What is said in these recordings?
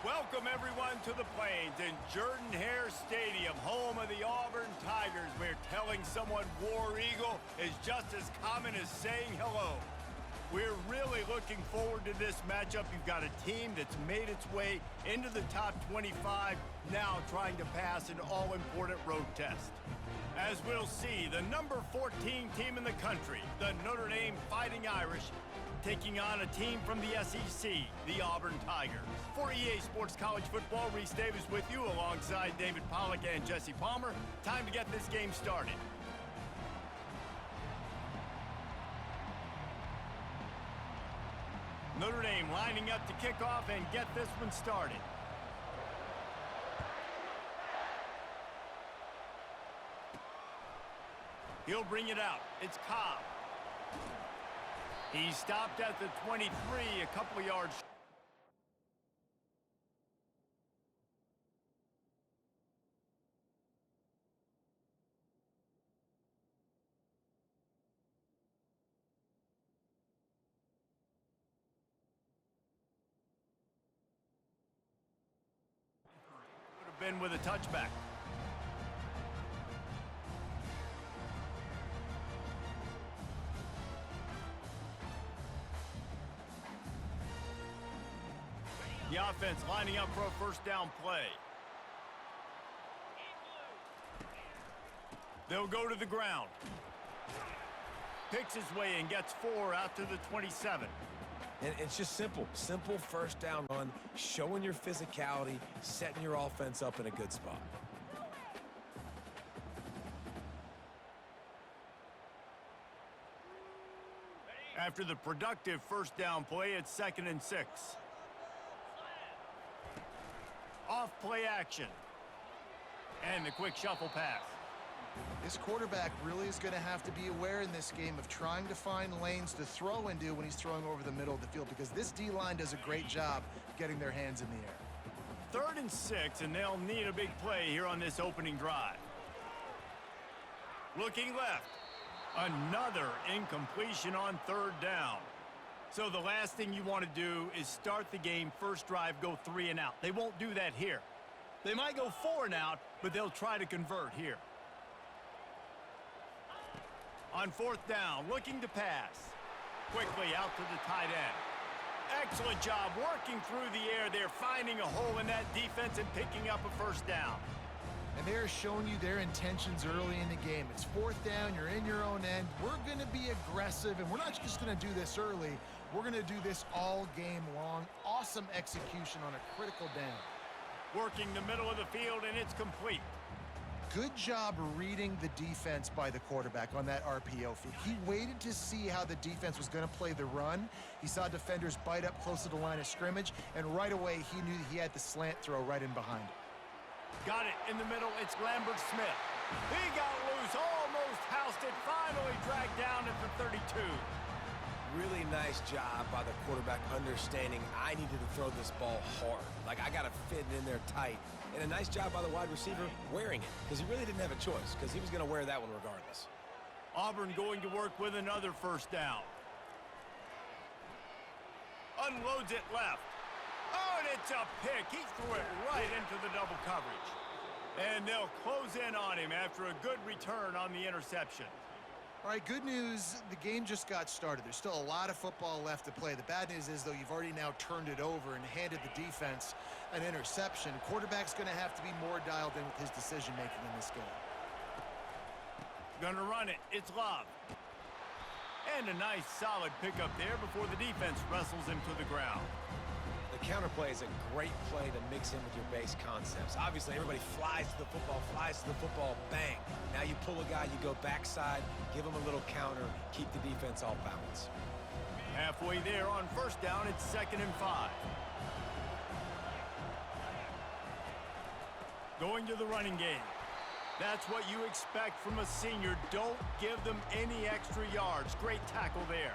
Welcome, everyone, to the Plains in Jordan-Hare Stadium, home of the Auburn Tigers, where telling someone War Eagle is just as common as saying hello. We're really looking forward to this matchup. You've got a team that's made its way into the top 25, now trying to pass an all-important road test. As we'll see, the number 14 team in the country, the Notre Dame Fighting Irish, taking on a team from the SEC, the Auburn Tigers. For EA Sports College Football, Reese Davis with you alongside David Pollack and Jesse Palmer. Time to get this game started. Notre Dame lining up to kick off and get this one started. He'll bring it out. It's Cobb. He stopped at the 23, a couple of yards. Would have been with a touchback. The offense lining up for a first down play. They'll go to the ground. Picks his way and gets 4 out to the 27. And it's just simple. Simple first down run, showing your physicality, setting your offense up in a good spot. After the productive first down play, it's 2nd and 6. Off play action. And the quick shuffle pass. This quarterback really is going to have to be aware in this game of trying to find lanes to throw into when he's throwing over the middle of the field, because this D-line does a great job getting their hands in the air. 3rd and 6, and they'll need a big play here on this opening drive. Looking left. Another incompletion on 3rd down. So the last thing you want to do is start the game, first drive, go 3 and out. They won't do that here. They might go 4 and out, but they'll try to convert here. On 4th down, looking to pass. Quickly out to the tight end. Excellent job working through the air there, finding a hole in that defense and picking up a first down. And they're showing you their intentions early in the game. It's 4th down, you're in your own end. We're going to be aggressive, and we're not just going to do this early. We're going to do this all game long. Awesome execution on a critical down. Working the middle of the field, and it's complete. Good job reading the defense by the quarterback on that RPO feed. He waited to see how the defense was going to play the run. He saw defenders bite up close to the line of scrimmage, and right away he knew he had the slant throw right in behind. Got it in the middle. It's Lambert Smith. He got loose, almost housed it, finally dragged down at the 32. Really nice job by the quarterback understanding I needed to throw this ball hard. Like, I got to fit it in there tight. And a nice job by the wide receiver wearing it, because he really didn't have a choice, because he was going to wear that one regardless. Auburn going to work with another first down. Unloads it left. Oh, and it's a pick. He threw it right into the double coverage. And they'll close in on him after a good return on the interception. All right, good news, the game just got started. There's still a lot of football left to play. The bad news is, though, you've already now turned it over and handed the defense an interception. Quarterback's going to have to be more dialed in with his decision-making in this game. Gonna run it. It's Love. And a nice, solid pickup there before the defense wrestles him to the ground. The counterplay is a great play to mix in with your base concepts. Obviously, everybody flies to the football, bang. Now you pull a guy, you go backside, give him a little counter, keep the defense off balance. Halfway there on first down, it's 2nd and 5. Going to the running game. That's what you expect from a senior. Don't give them any extra yards. Great tackle there.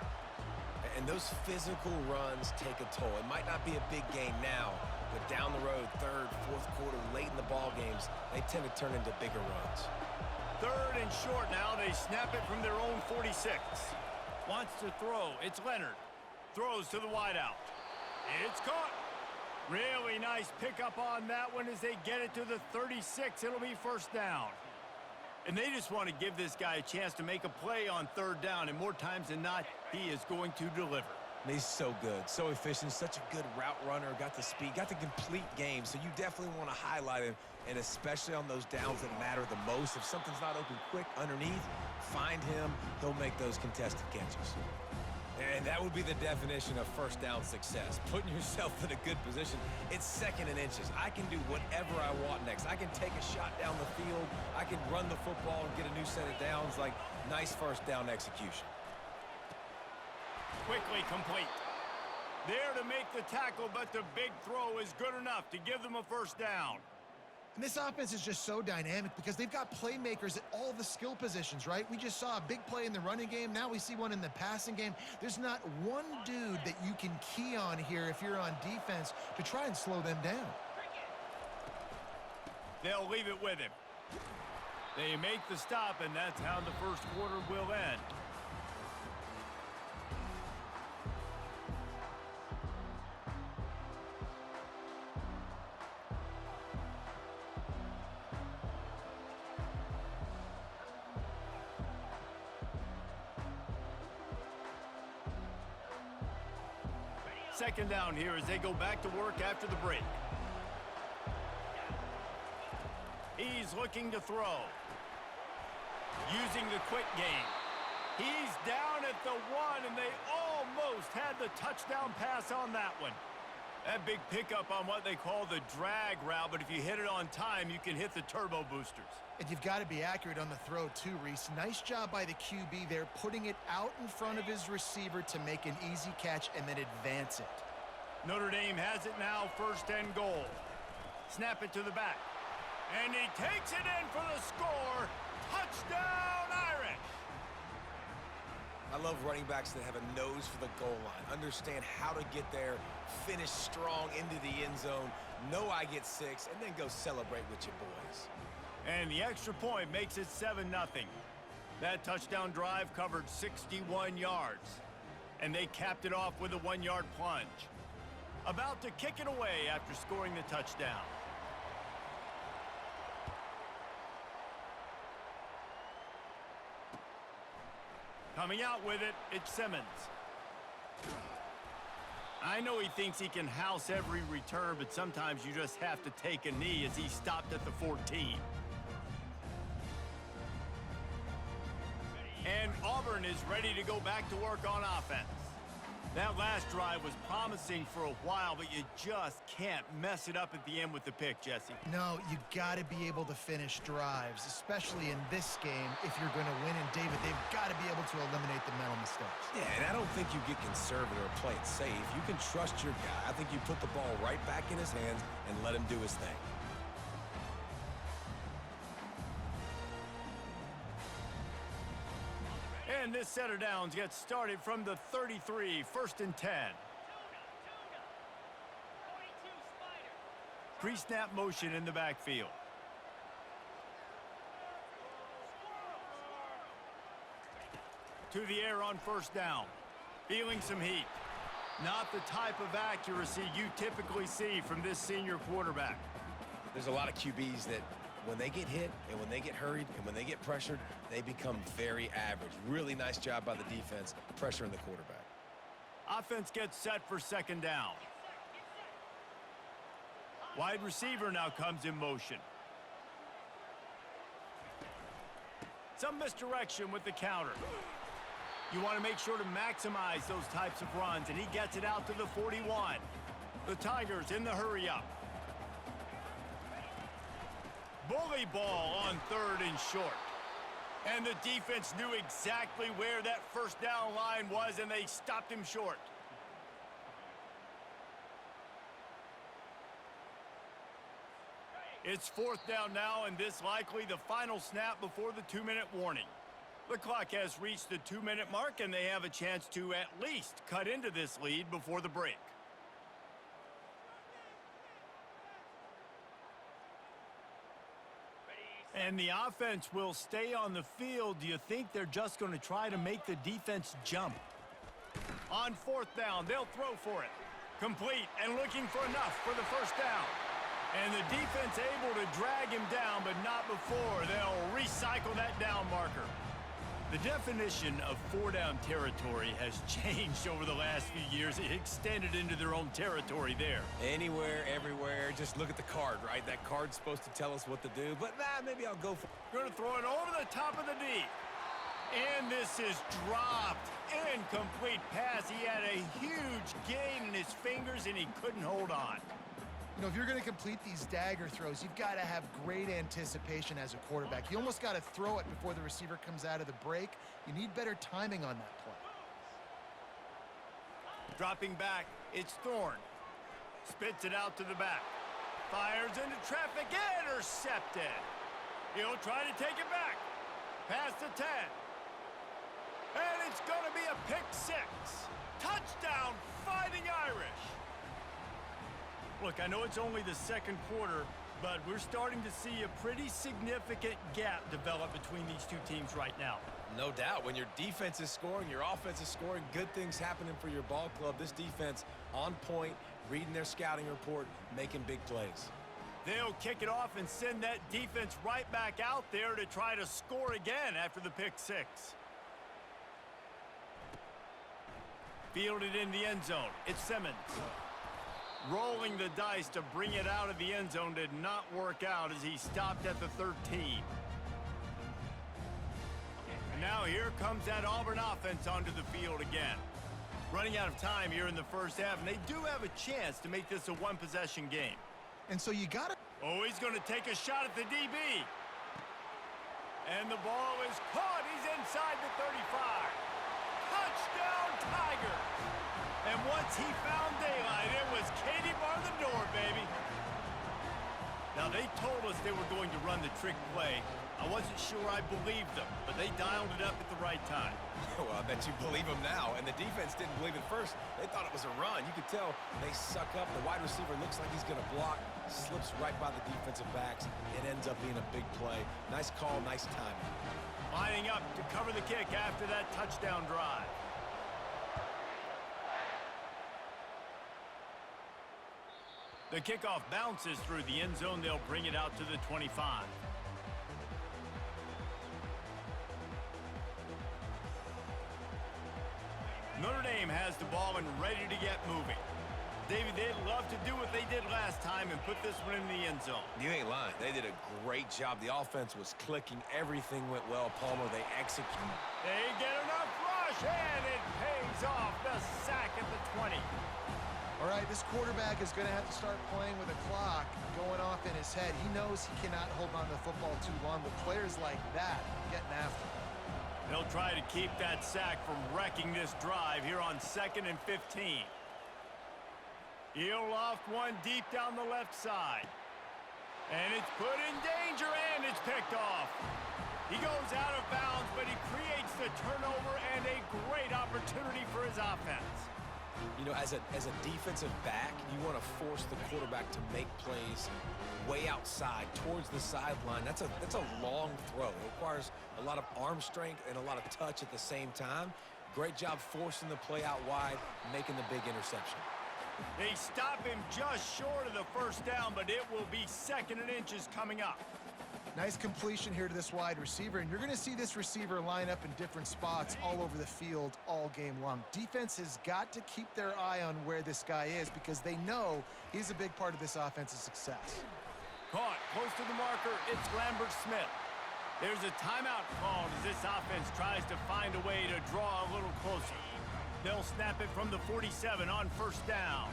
And those physical runs take a toll. It might not be a big game now, but down the road, 3rd, 4th quarter, late in the ball games, they tend to turn into bigger runs. 3rd and short now. They snap it from their own 46. Wants to throw. It's Leonard. Throws to the wideout. It's caught. Really nice pickup on that one as they get it to the 36. It'll be first down. And they just want to give this guy a chance to make a play on third down, and more times than not, he is going to deliver. He's so good, so efficient, such a good route runner, got the speed, got the complete game, so you definitely want to highlight him, and especially on those downs that matter the most. If something's not open quick underneath, find him. He'll make those contested catches. And that would be the definition of first down success, putting yourself in a good position. It's second and inches. I can do whatever I want next. I can take a shot down the field. I can run the football and get a new set of downs. Like, nice first down execution. Quickly complete. There to make the tackle, but the big throw is good enough to give them a first down. And this offense is just so dynamic because they've got playmakers at all the skill positions, right? We just saw a big play in the running game. Now we see one in the passing game. There's not one dude that you can key on here if you're on defense to try and slow them down. They'll leave it with him. They make the stop, and that's how the first quarter will end. Second down here as they go back to work after the break. He's looking to throw. Using the quick game. He's down at the 1, and they almost had the touchdown pass on that one. That big pickup on what they call the drag route, but if you hit it on time, you can hit the turbo boosters. And you've got to be accurate on the throw too, Reese. Nice job by the QB there, putting it out in front of his receiver to make an easy catch and then advance it. Notre Dame has it now, first and goal. Snap it to the back. And he takes it in for the score. Touchdown, Irish! I love running backs that have a nose for the goal line, understand how to get there, finish strong into the end zone, know I get 6, and then go celebrate with your boys. And the extra point makes it 7-0. That touchdown drive covered 61 yards. And they capped it off with a 1-yard plunge. About to kick it away after scoring the touchdown. Coming out with it, it's Simmons. I know he thinks he can house every return, but sometimes you just have to take a knee as he stopped at the 14. And Auburn is ready to go back to work on offense. That last drive was promising for a while, but you just can't mess it up at the end with the pick, Jesse. No, you got to be able to finish drives, especially in this game if you're going to win. And, David, they've got to be able to eliminate the mental mistakes. Yeah, and I don't think you get conservative or play it safe. You can trust your guy. I think you put the ball right back in his hands and let him do his thing. And this set of downs gets started from the 33, first and 10. Pre-snap motion in the backfield. To the air on first down. Feeling some heat. Not the type of accuracy you typically see from this senior quarterback. There's a lot of QBs that when they get hit and when they get hurried and when they get pressured, they become very average. Really nice job by the defense pressuring the quarterback. Offense gets set for second down. Wide receiver now comes in motion. Some misdirection with the counter. You want to make sure to maximize those types of runs, and he gets it out to the 41. The Tigers in the hurry-up. Bully ball on third and short. And the defense knew exactly where that first down line was, and they stopped him short. It's fourth down now, and this likely the final snap before the 2-minute warning. The clock has reached the 2-minute mark, and they have a chance to at least cut into this lead before the break. And the offense will stay on the field. Do you think they're just going to try to make the defense jump? On fourth down, they'll throw for it. Complete and looking for enough for the first down. And the defense able to drag him down, but not before. They'll recycle that down marker. The definition of four-down territory has changed over the last few years. It extended into their own territory there. Anywhere, everywhere, just look at the card, right? That card's supposed to tell us what to do, but maybe I'll go for it. Going to throw it over the top of the D. And this is dropped. Incomplete pass. He had a huge gain in his fingers, and he couldn't hold on. You know, if you're going to complete these dagger throws, you've got to have great anticipation as a quarterback. You almost got to throw it before the receiver comes out of the break. You need better timing on that play. Dropping back, it's Thorne. Spits it out to the back. Fires into traffic, intercepted. He'll try to take it back. Past the 10. And it's going to be a pick six. Touchdown, Fighting Irish. Look, I know it's only the second quarter, but we're starting to see a pretty significant gap develop between these two teams right now. No doubt. When your defense is scoring, your offense is scoring, good things happening for your ball club. This defense on point, reading their scouting report, making big plays. They'll kick it off and send that defense right back out there to try to score again after the pick six. Fielded in the end zone. It's Simmons. Rolling the dice to bring it out of the end zone did not work out as he stopped at the 13. And now here comes that Auburn offense onto the field again. Running out of time here in the first half, and they do have a chance to make this a one-possession game. And so you got to... Oh, he's going to take a shot at the DB. And the ball is caught. He's inside the 35. Touchdown, Tigers. And once he found daylight, it was Katie bar the door, baby. Now, they told us they were going to run the trick play. I wasn't sure I believed them, but they dialed it up at the right time. Well, I bet you believe them now. And the defense didn't believe it first. They thought it was a run. You could tell they suck up. The wide receiver looks like he's going to block, slips right by the defensive backs. It ends up being a big play. Nice call, nice timing. Lining up to cover the kick after that touchdown drive. The kickoff bounces through the end zone. They'll bring it out to the 25. Notre Dame has the ball and ready to get moving. David, they'd love to do what they did last time and put this one in the end zone. You ain't lying. They did a great job. The offense was clicking. Everything went well. Palmer, they executed. They get enough rush, and it pays off. The sack at the 20. All right, this quarterback is going to have to start playing with a clock going off in his head. He knows he cannot hold on to the football too long, but players like that getting after him. They'll try to keep that sack from wrecking this drive here on 2nd and 15. He'll loft one deep down the left side. And it's put in danger, and it's picked off. He goes out of bounds, but he creates the turnover and a great opportunity for his offense. You know, as a defensive back, you want to force the quarterback to make plays way outside towards the sideline. That's a long throw. It requires a lot of arm strength and a lot of touch at the same time. Great job forcing the play out wide, making the big interception. They stop him just short of the first down, but it will be 2nd and inches coming up. Nice completion here to this wide receiver, and you're going to see this receiver line up in different spots all over the field all game long. Defense has got to keep their eye on where this guy is because they know he's a big part of this offense's success. Caught close to the marker, it's Lambert Smith. There's a timeout called as this offense tries to find a way to draw a little closer. They'll snap it from the 47 on first down.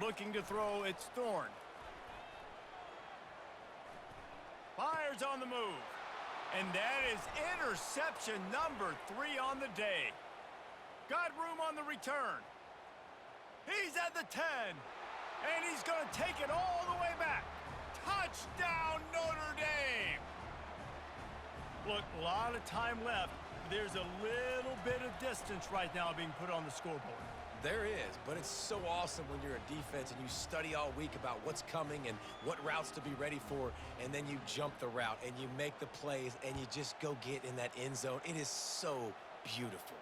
Looking to throw, it's Thorne. Fires on the move. And that is interception number 3 on the day. Got room on the return. He's at the 10. And he's going to take it all the way back. Touchdown, Notre Dame. Look, a lot of time left. There's a little bit of distance right now being put on the scoreboard. There is, but it's so awesome when you're a defense and you study all week about what's coming and what routes to be ready for, and then you jump the route and you make the plays and you just go get in that end zone. It is so beautiful.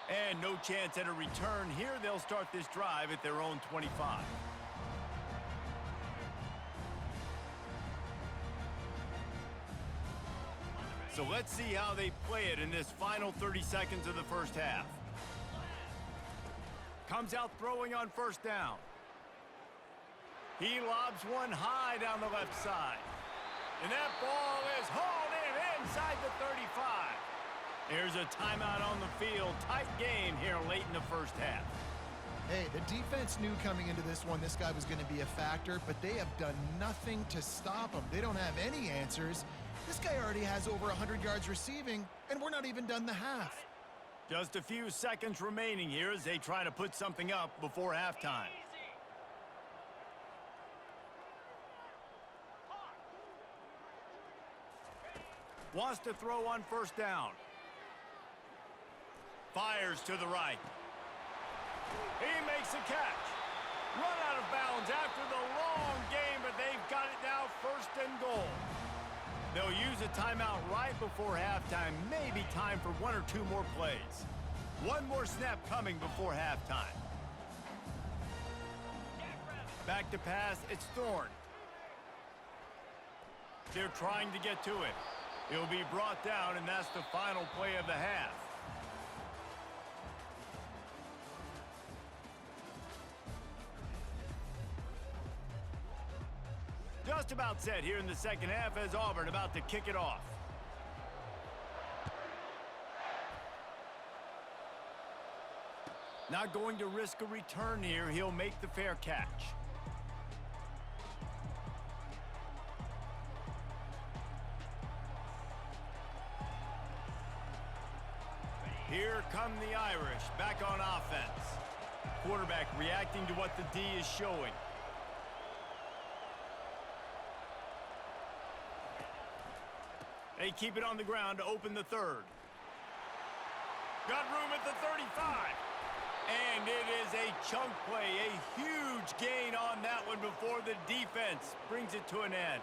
And no chance at a return here. They'll start this drive at their own 25. So let's see how they play it in this final 30 seconds of the first half. Comes out throwing on first down. He lobs one high down the left side. And that ball is hauled in inside the 35. There's a timeout on the field. Tight game here late in the first half. Hey, the defense knew coming into this one this guy was going to be a factor, but they have done nothing to stop him. They don't have any answers. This guy already has over 100 yards receiving, and we're not even done the half. Just a few seconds remaining here as they try to put something up before halftime. Wants to throw on first down. Fires to the right. He makes a catch. Run out of bounds after the long game, but they've got it now first and goal. They'll use a timeout right before halftime. Maybe time for one or two more plays. One more snap coming before halftime. Back to pass, it's Thorne. They're trying to get to it. He'll be brought down, and that's the final play of the half. Just about set here in the second half as Auburn about to kick it off. Not going to risk a return here. He'll make the fair catch. Here come the Irish back on offense. Quarterback reacting to what the D is showing. They keep it on the ground to open the third. Got room at the 35. And it is a chunk play, a huge gain on that one before the defense brings it to an end.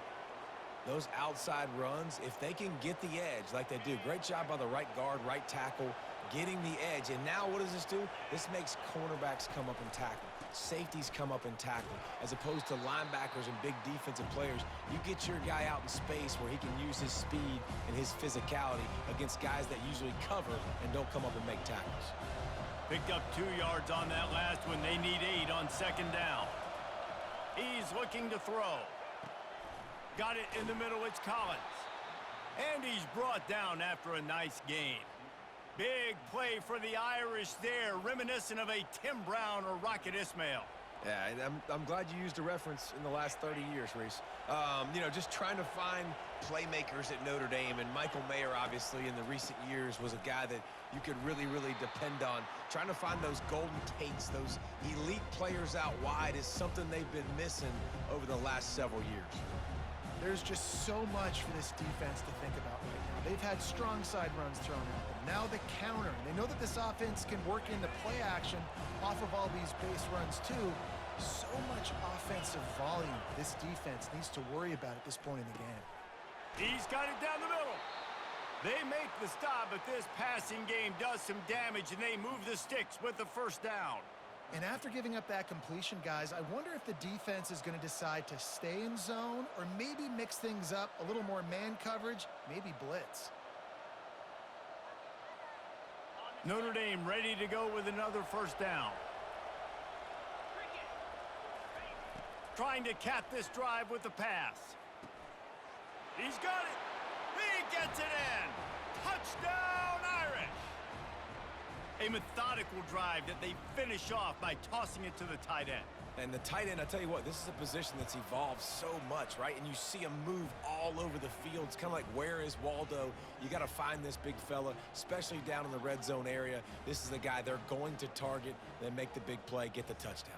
Those outside runs, if they can get the edge like they do, great job by the right guard, right tackle, getting the edge. And now what does this do? This makes cornerbacks come up and tackle. Safeties come up and tackle. As opposed to linebackers and big defensive players, you get your guy out in space where he can use his speed and his physicality against guys that usually cover and don't come up and make tackles. Picked up 2 yards on that last one. They need 8 on second down. He's looking to throw. Got it in the middle. It's Collins. And he's brought down after a nice gain. Big play for the Irish there, reminiscent of a Tim Brown or Rocket Ismail. Yeah, and I'm glad you used a reference in the last 30 years, Reese. You know, just trying to find playmakers at Notre Dame, and Michael Mayer, obviously, in the recent years, was a guy that you could really, really depend on. Trying to find those golden takes, those elite players out wide is something they've been missing over the last several years. There's just so much for this defense to think about right now. They've had strong side runs thrown at them. Now the counter. And they know that this offense can work into play action off of all these base runs too. So much offensive volume this defense needs to worry about at this point in the game. He's got it down the middle. They make the stop, but this passing game does some damage, and they move the sticks with the first down. And after giving up that completion, guys, I wonder if the defense is going to decide to stay in zone or maybe mix things up, a little more man coverage, maybe blitz. Notre Dame ready to go with another first down. Trying to cap this drive with the pass. He's got it. He gets it in. Touchdown, Irish. A methodical drive that they finish off by tossing it to the tight end. And the tight end, I tell you what, this is a position that's evolved so much, right? And you see him move all over the field. It's kind of like, where is Waldo? You got to find this big fella, especially down in the red zone area. This is the guy they're going to target, then make the big play, get the touchdown.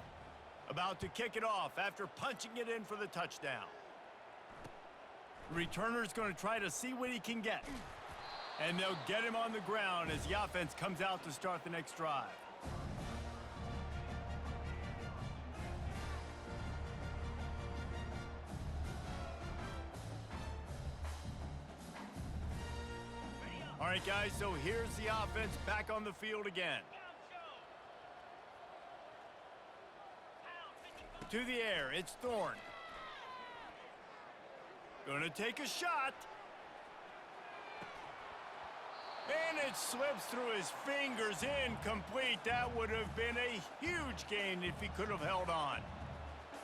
About to kick it off after punching it in for the touchdown. Returner's going to try to see what he can get. And they'll get him on the ground as the offense comes out to start the next drive. All right, guys, so here's the offense back on the field again. To the air, it's Thorne. Gonna take a shot. And it slips through his fingers, incomplete. That would have been a huge gain if he could have held on.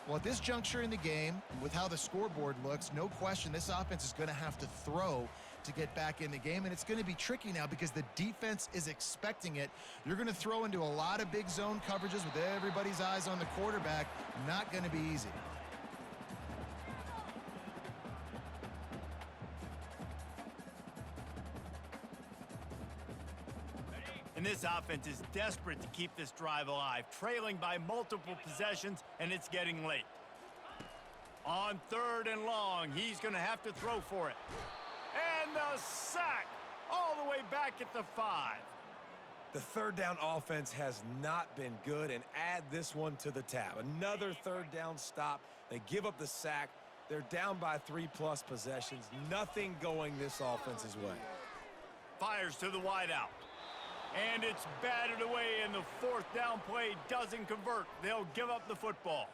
Well, at this juncture in the game, with how the scoreboard looks, no question this offense is going to have to throw to get back in the game, and it's going to be tricky now because the defense is expecting it. You're going to throw into a lot of big zone coverages with everybody's eyes on the quarterback. Not going to be easy. And this offense is desperate to keep this drive alive, trailing by multiple possessions, and it's getting late. On 3rd and long, he's going to have to throw for it. And the sack all the way back at the 5. The third down offense has not been good, and add this one to the tab. Another third down stop. They give up the sack. They're down by 3+ possessions. Nothing going this offense's way. Fires to the wideout. And it's batted away, and the 4th down play doesn't convert. They'll give up the football.